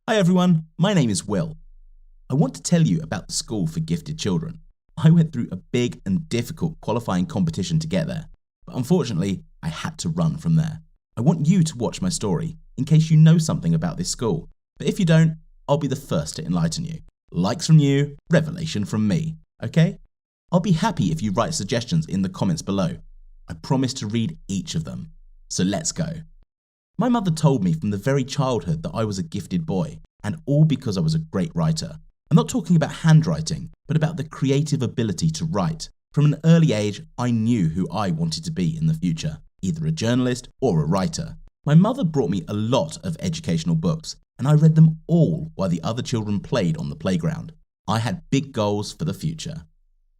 Hi everyone, my name is Will. I want to tell you about the school for gifted children. I went through a big and difficult qualifying competition to get there, but unfortunately I had to run from there. I want you to watch my story in case you know something about this school, but if you don't, I'll be the first to enlighten you. Likes from you, revelation from me, okay? I'll be happy if you write suggestions in the comments below. I promise to read each of them. So let's go. My mother told me from the very childhood that I was a gifted boy, and all because I was a great writer. I'm not talking about handwriting, but about the creative ability to write. From an early age, I knew who I wanted to be in the future, either a journalist or a writer. My mother brought me a lot of educational books, and I read them all while the other children played on the playground. I had big goals for the future.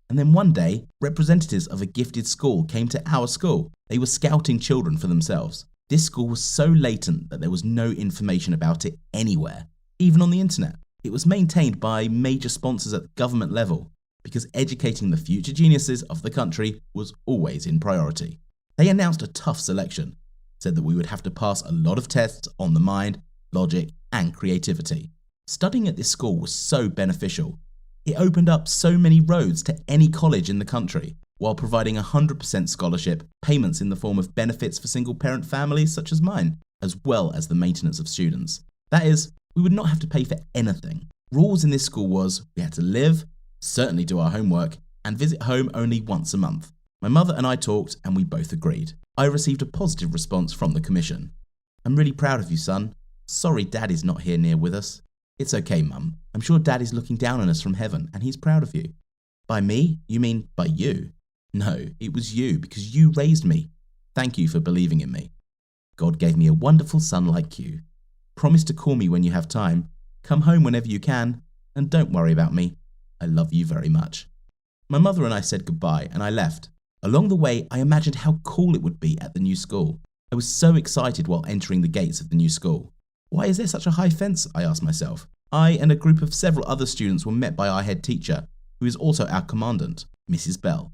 And then one day, representatives of a gifted school came to our school. They were scouting children for themselves. This school was so latent that there was no information about it anywhere, even on the internet. It was maintained by major sponsors at the government level because educating the future geniuses of the country was always in priority. They announced a tough selection, said that we would have to pass a lot of tests on the mind, logic, and creativity. Studying at this school was so beneficial. It opened up so many roads to any college in the country, while providing 100% scholarship, payments in the form of benefits for single-parent families such as mine, as well as the maintenance of students. That is, we would not have to pay for anything. Rules in this school was we had to live, certainly do our homework, and visit home only once a month. My mother and I talked and we both agreed. I received a positive response from the commission. I'm really proud of you, son. Sorry Daddy's not here near with us. It's okay, Mum. I'm sure Daddy's looking down on us from heaven and he's proud of you. By me? You mean by you? No, it was you because you raised me. Thank you for believing in me. God gave me a wonderful son like you. Promise to call me when you have time, come home whenever you can, and don't worry about me. I love you very much. My mother and I said goodbye and I left. Along the way, I imagined how cool it would be at the new school. I was so excited while entering the gates of the new school. Why is there such a high fence? I asked myself. I and a group of several other students were met by our head teacher, who is also our commandant, Mrs. Bell.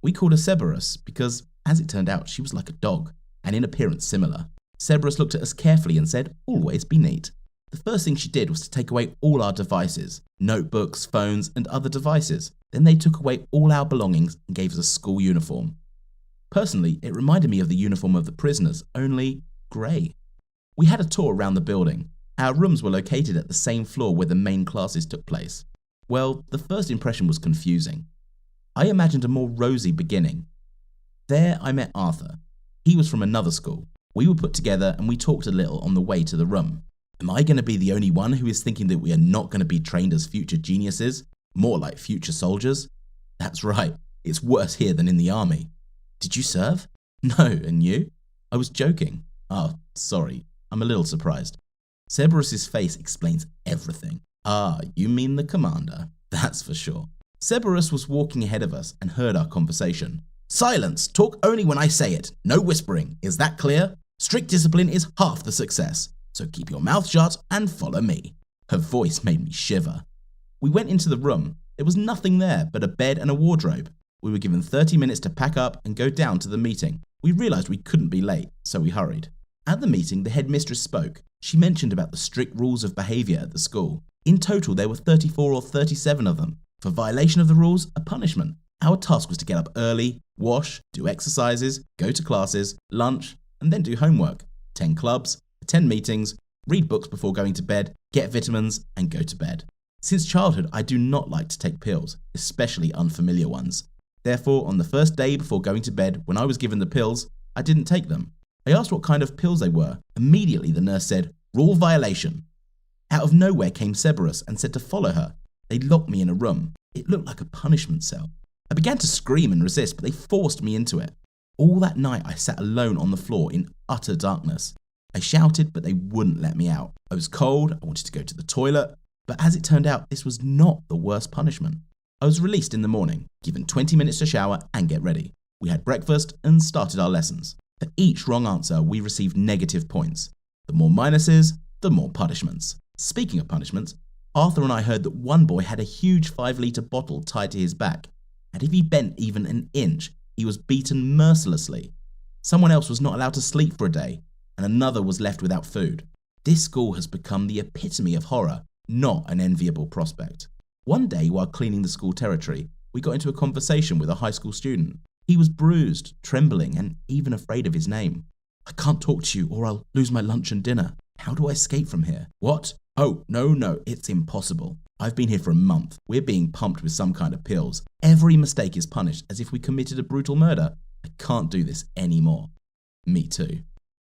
We called her Cerberus because, as it turned out, she was like a dog, and in appearance similar. Cerberus looked at us carefully and said, "Always be neat." The first thing she did was to take away all our devices, notebooks, phones, and other devices. Then they took away all our belongings and gave us a school uniform. Personally, it reminded me of the uniform of the prisoners, only grey. We had a tour around the building. Our rooms were located at the same floor where the main classes took place. Well, the first impression was confusing. I imagined a more rosy beginning. There I met Arthur. He was from another school. We were put together and we talked a little on the way to the room. Am I going to be the only one who is thinking that we are not going to be trained as future geniuses? More like future soldiers? That's right, it's worse here than in the army. Did you serve? No, and you? I was joking. Oh, sorry, I'm a little surprised. Cerberus's face explains everything. Ah, you mean the commander. That's for sure. Cerberus was walking ahead of us and heard our conversation. Silence! Talk only when I say it. No whispering. Is that clear? Strict discipline is half the success. So keep your mouth shut and follow me. Her voice made me shiver. We went into the room. There was nothing there but a bed and a wardrobe. We were given 30 minutes to pack up and go down to the meeting. We realized we couldn't be late, so we hurried. At the meeting, the headmistress spoke. She mentioned about the strict rules of behavior at the school. In total, there were 34 or 37 of them. For violation of the rules, a punishment. Our task was to get up early, wash, do exercises, go to classes, lunch, and then do homework, attend clubs, attend meetings, read books before going to bed, get vitamins, and go to bed. Since childhood, I do not like to take pills, especially unfamiliar ones. Therefore, on the first day before going to bed, when I was given the pills, I didn't take them. I asked what kind of pills they were. Immediately, the nurse said, "Rule violation." Out of nowhere came Cerberus and said to follow her. They locked me in a room. It looked like a punishment cell. I began to scream and resist, but they forced me into it. All that night, I sat alone on the floor in utter darkness. I shouted, but they wouldn't let me out. I was cold, I wanted to go to the toilet, but as it turned out, this was not the worst punishment. I was released in the morning, given 20 minutes to shower and get ready. We had breakfast and started our lessons. For each wrong answer, we received negative points. The more minuses, the more punishments. Speaking of punishments, Arthur and I heard that one boy had a huge 5-litre bottle tied to his back, and if he bent even an inch, he was beaten mercilessly. Someone else was not allowed to sleep for a day, and another was left without food. This school has become the epitome of horror, not an enviable prospect. One day, while cleaning the school territory, we got into a conversation with a high school student. He was bruised, trembling, and even afraid of his name. "I can't talk to you or I'll lose my lunch and dinner. How do I escape from here?" "What? Oh, no, it's impossible. I've been here for a month. We're being pumped with some kind of pills. Every mistake is punished as if we committed a brutal murder. I can't do this anymore." Me too.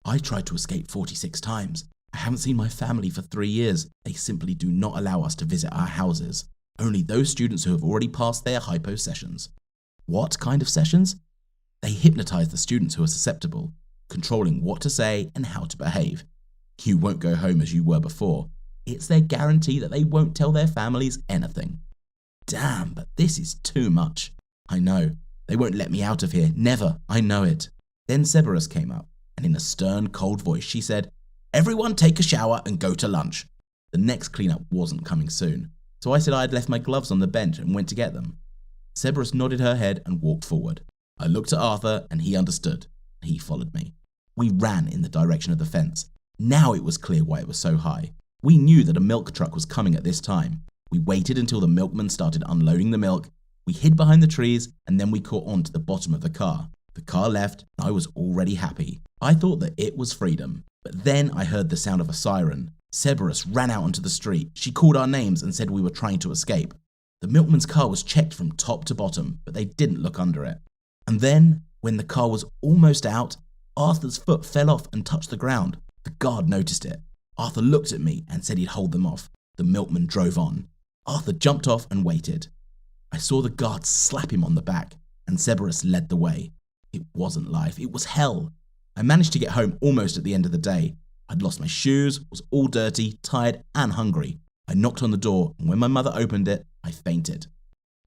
"I tried to escape 46 times. I haven't seen my family for 3 years. They simply do not allow us to visit our houses. Only those students who have already passed their hypo sessions." What kind of sessions? They hypnotize the students who are susceptible, controlling what to say and how to behave. You won't go home as you were before. It's their guarantee that they won't tell their families anything. Damn, but this is too much. I know. They won't let me out of here. Never. I know it. Then Cerberus came up, and in a stern, cold voice she said, "Everyone take a shower and go to lunch." The next cleanup wasn't coming soon, so I said I had left my gloves on the bench and went to get them. Cerberus nodded her head and walked forward. I looked at Arthur and he understood. He followed me. We ran in the direction of the fence. Now it was clear why it was so high. We knew that a milk truck was coming at this time. We waited until the milkman started unloading the milk. We hid behind the trees and then we caught on to the bottom of the car. The car left and I was already happy. I thought that it was freedom. But then I heard the sound of a siren. Cerberus ran out onto the street. She called our names and said we were trying to escape. The milkman's car was checked from top to bottom, but they didn't look under it. And then, when the car was almost out, Arthur's foot fell off and touched the ground. The guard noticed it. Arthur looked at me and said he'd hold them off. The milkman drove on. Arthur jumped off and waited. I saw the guard slap him on the back, and Cerberus led the way. It wasn't life, it was hell. I managed to get home almost at the end of the day. I'd lost my shoes, was all dirty, tired, and hungry. I knocked on the door, and when my mother opened it, I fainted.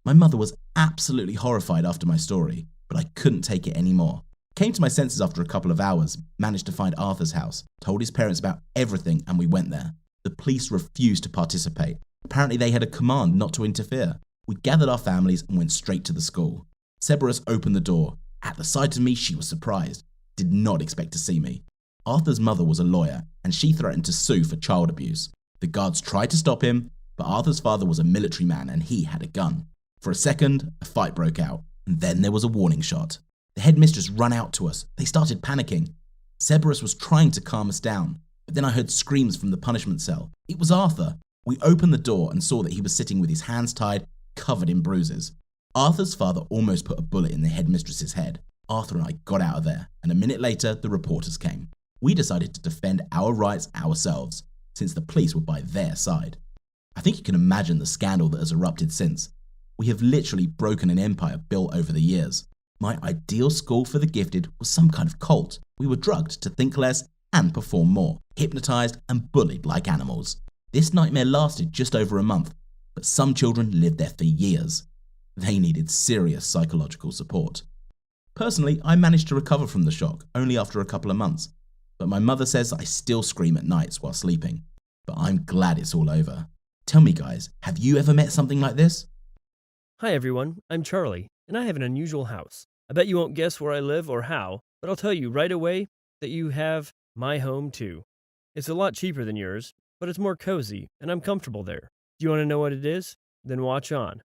My mother was absolutely horrified after my story, but I couldn't take it anymore. Came to my senses after a couple of hours, managed to find Arthur's house, told his parents about everything, and we went there. The police refused to participate. Apparently they had a command not to interfere. We gathered our families and went straight to the school. Cerberus opened the door. At the sight of me, she was surprised. Did not expect to see me. Arthur's mother was a lawyer, and she threatened to sue for child abuse. The guards tried to stop him, but Arthur's father was a military man and he had a gun. For a second, a fight broke out, and then there was a warning shot. The headmistress ran out to us. They started panicking. Cerberus was trying to calm us down, but then I heard screams from the punishment cell. It was Arthur. We opened the door and saw that he was sitting with his hands tied, covered in bruises. Arthur's father almost put a bullet in the headmistress's head. Arthur and I got out of there, and a minute later, the reporters came. We decided to defend our rights ourselves, since the police were by their side. I think you can imagine the scandal that has erupted since. We have literally broken an empire built over the years. My ideal school for the gifted was some kind of cult. We were drugged to think less and perform more, hypnotized and bullied like animals. This nightmare lasted just over a month, but some children lived there for years. They needed serious psychological support. Personally, I managed to recover from the shock only after a couple of months, but my mother says I still scream at nights while sleeping. But I'm glad it's all over. Tell me guys, have you ever met something like this? Hi everyone, I'm Charlie, and I have an unusual house. I bet you won't guess where I live or how, but I'll tell you right away that you have my home too. It's a lot cheaper than yours, but it's more cozy, and I'm comfortable there. Do you want to know what it is? Then watch on.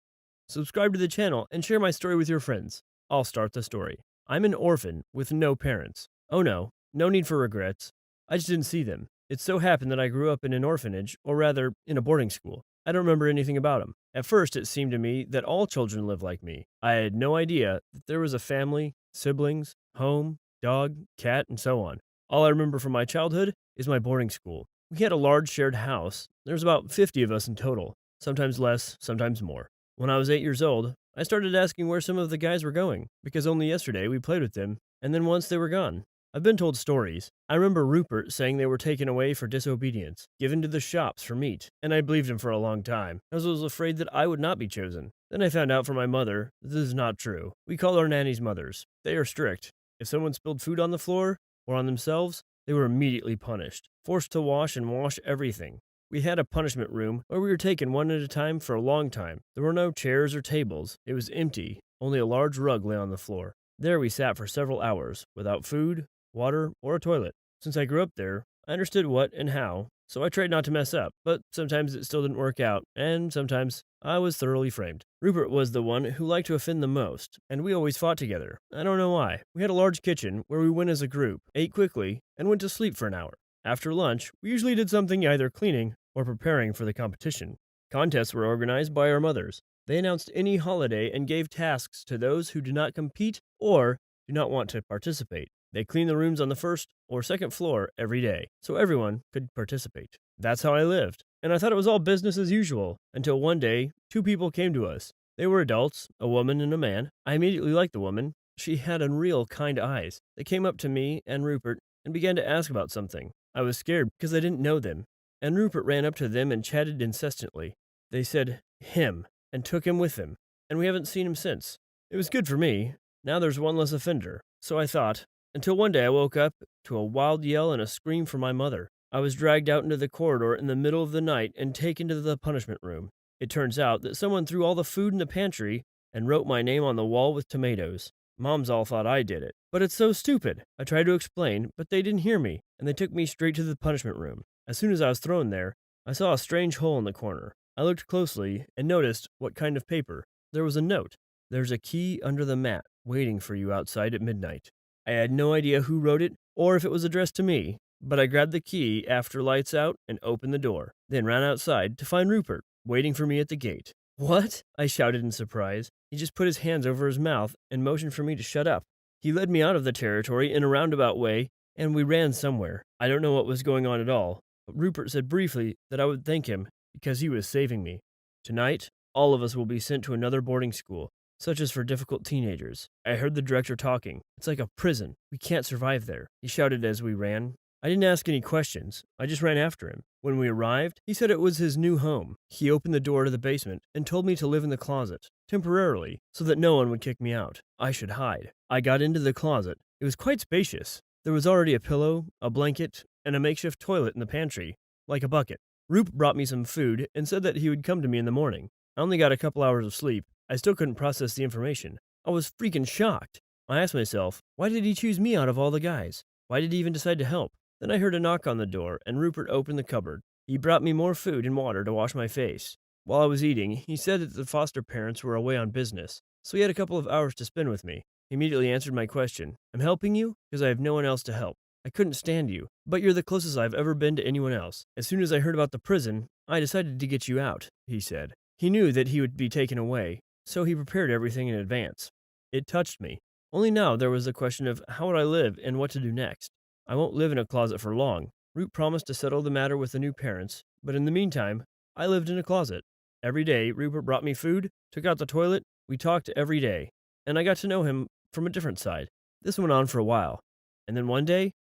Subscribe to the channel and share my story with your friends. I'll start the story. I'm an orphan with no parents. Oh no need for regrets. I just didn't see them. It so happened that I grew up in an orphanage, or rather, in a boarding school. I don't remember anything about them. At first, it seemed to me that all children live like me. I had no idea that there was a family, siblings, home, dog, cat, and so on. All I remember from my childhood is my boarding school. We had a large shared house. There was about 50 of us in total, sometimes less, sometimes more. When I was 8 years old, I started asking where some of the guys were going, because only yesterday we played with them, and then once they were gone. I've been told stories. I remember Rupert saying they were taken away for disobedience, given to the shops for meat, and I believed him for a long time, as I was afraid that I would not be chosen. Then I found out from my mother that this is not true. We call our nannies mothers. They are strict. If someone spilled food on the floor, or on themselves, they were immediately punished, forced to wash everything. We had a punishment room where we were taken one at a time for a long time. There were no chairs or tables. It was empty. Only a large rug lay on the floor. There we sat for several hours, without food, water, or a toilet. Since I grew up there, I understood what and how so I tried not to mess up, but sometimes it still didn't work out, and sometimes I was thoroughly framed. Rupert was the one who liked to offend the most, and we always fought together. I don't know why. We had a large kitchen where we went as a group, ate quickly, and went to sleep for an hour. After lunch, we usually did something either cleaning or preparing for the competition. Contests were organized by our mothers. They announced any holiday and gave tasks to those who did not compete or do not want to participate. They cleaned the rooms on the first or second floor every day, so everyone could participate. That's how I lived, and I thought it was all business as usual, until one day, two people came to us. They were adults, a woman and a man. I immediately liked the woman. She had unreal kind eyes. They came up to me and Rupert and began to ask about something. I was scared because I didn't know them, and Rupert ran up to them and chatted incessantly. They said, him, and took him with them, and we haven't seen him since. It was good for me. Now there's one less offender, so I thought, until one day I woke up to a wild yell and a scream from my mother. I was dragged out into the corridor in the middle of the night and taken to the punishment room. It turns out that someone threw all the food in the pantry and wrote my name on the wall with tomatoes. Moms all thought I did it. But it's so stupid. I tried to explain, but they didn't hear me, and they took me straight to the punishment room. As soon as I was thrown there, I saw a strange hole in the corner. I looked closely and noticed what kind of paper. There was a note. There's a key under the mat waiting for you outside at midnight. I had no idea who wrote it or if it was addressed to me, but I grabbed the key after lights out and opened the door, then ran outside to find Rupert waiting for me at the gate. What? I shouted in surprise. He just put his hands over his mouth and motioned for me to shut up. He led me out of the territory in a roundabout way, and we ran somewhere. I don't know what was going on at all, but Rupert said briefly that I would thank him because he was saving me. Tonight, all of us will be sent to another boarding school, such as for difficult teenagers. I heard the director talking. It's like a prison. We can't survive there, he shouted as we ran. I didn't ask any questions. I just ran after him. When we arrived, he said it was his new home. He opened the door to the basement and told me to live in the closet, temporarily, so that no one would kick me out. I should hide. I got into the closet. It was quite spacious. There was already a pillow, a blanket, and a makeshift toilet in the pantry, like a bucket. Roop brought me some food and said that he would come to me in the morning. I only got a couple hours of sleep. I still couldn't process the information. I was freaking shocked. I asked myself, why did he choose me out of all the guys? Why did he even decide to help? Then I heard a knock on the door, and Rupert opened the cupboard. He brought me more food and water to wash my face. While I was eating, he said that the foster parents were away on business, so he had a couple of hours to spend with me. He immediately answered my question. I'm helping you because I have no one else to help. I couldn't stand you, but you're the closest I've ever been to anyone else. As soon as I heard about the prison, I decided to get you out, he said. He knew that he would be taken away, so he prepared everything in advance. It touched me. Only now there was the question of how would I live and what to do next. I won't live in a closet for long. Root promised to settle the matter with the new parents, but in the meantime, I lived in a closet. Every day, Rupert brought me food, took out the toilet, we talked every day, and I got to know him from a different side. This went on for a while, and then one day,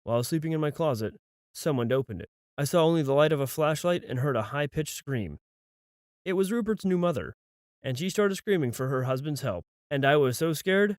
while I was sleeping in my closet, someone opened it. I saw only the light of a flashlight and heard a high-pitched scream. It was Rupert's new mother, and she started screaming for her husband's help, and I was so scared,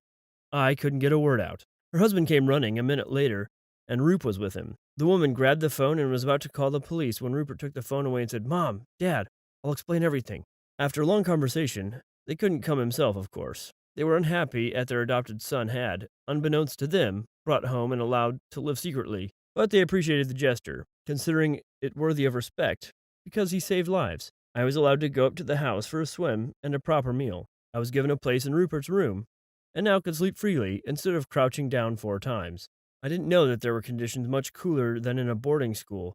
I couldn't get a word out. Her husband came running a minute later, and Roop was with him. The woman grabbed the phone and was about to call the police when Rupert took the phone away and said, Mom, Dad, I'll explain everything. After a long conversation, they couldn't come himself, of course. They were unhappy at their adopted son had, unbeknownst to them, brought home and allowed to live secretly, but they appreciated the gesture, considering it worthy of respect, because he saved lives. I was allowed to go up to the house for a swim and a proper meal. I was given a place in Rupert's room, and now could sleep freely instead of crouching down 4 times. I didn't know that there were conditions much cooler than in a boarding school,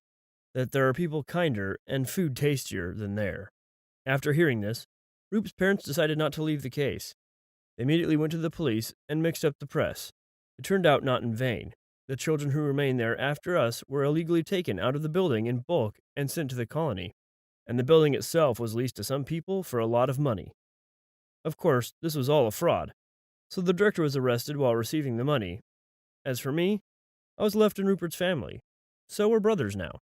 that there are people kinder and food tastier than there. After hearing this, Roop's parents decided not to leave the case. They immediately went to the police and mixed up the press. It turned out not in vain. The children who remained there after us were illegally taken out of the building in bulk and sent to the colony, and the building itself was leased to some people for a lot of money. Of course, this was all a fraud, so the director was arrested while receiving the money. As for me, I was left in Rupert's family, so we're brothers now.